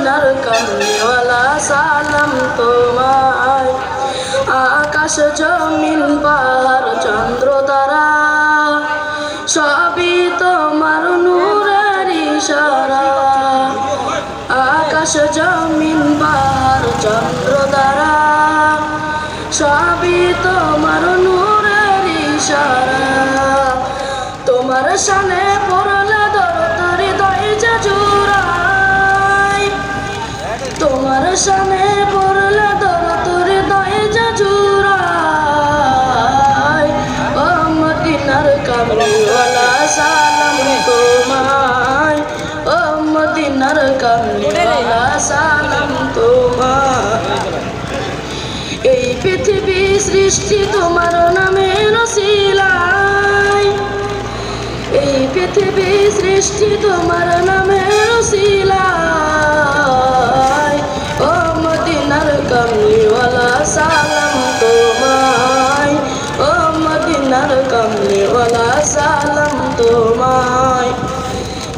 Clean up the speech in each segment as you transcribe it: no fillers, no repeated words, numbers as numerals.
মদিনার কামলিওয়ালা সালাম তোমায়। আকাশ জমিন পাহাড় চন্দ্র তারা সবই তোমার নূরের ইশারা। আকাশ জমিন পাহাড় চন্দ্র তারা সবই তোমার নূরের ইশারা। তোমার শানে পড়লে দরদ হৃদয় যে জুড়ায়, তোমার শানে পড়লে দরদ হৃদয় যে জুড়ায়। ও মদিনার কামলিওয়ালা সালাম তোমায়, ও মদিনার কামলিওয়ালা সালাম তোমায়। এই পৃথিবী সৃষ্টি তোমার নামের ওসিলায়, এই পৃথিবী সৃষ্টি তোমার নামের ওসিলায়। ও মদিনার কামলিওয়ালা সালাম তোমায়, ও মদিনার কামলিওয়ালা সালাম তোমায়।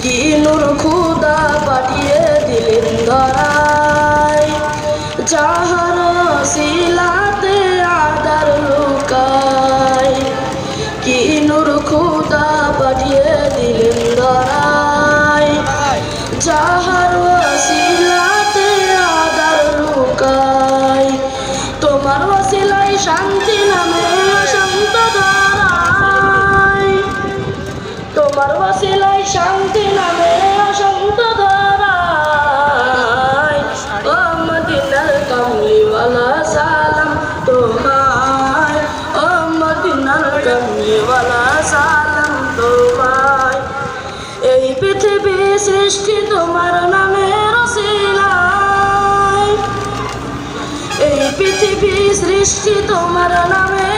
কি নূর খুদা পাঠিয়ে দিলেন ধরায়, যাহার ওসিলাতে আদার লুকায়। কি নূর খুদা পাঠিয়ে দিলেন ধরায়, যাহার ওসিলাতে আদার লুকায়। তোমার ওসিলায় শান্তি নামে শান্ত ধারায়, তোমার ওসিলায় শান্তি নামে শান্ত ধারায়। ও মদিনার কামলিওয়ালা সালাম তোমায়, ও মদিনার কামলিওয়ালা সালাম তোমায়। এই পৃথিবী সৃষ্টি তোমার নামের ওসিলায়, এই পৃথিবী সৃষ্টি তোমার নামে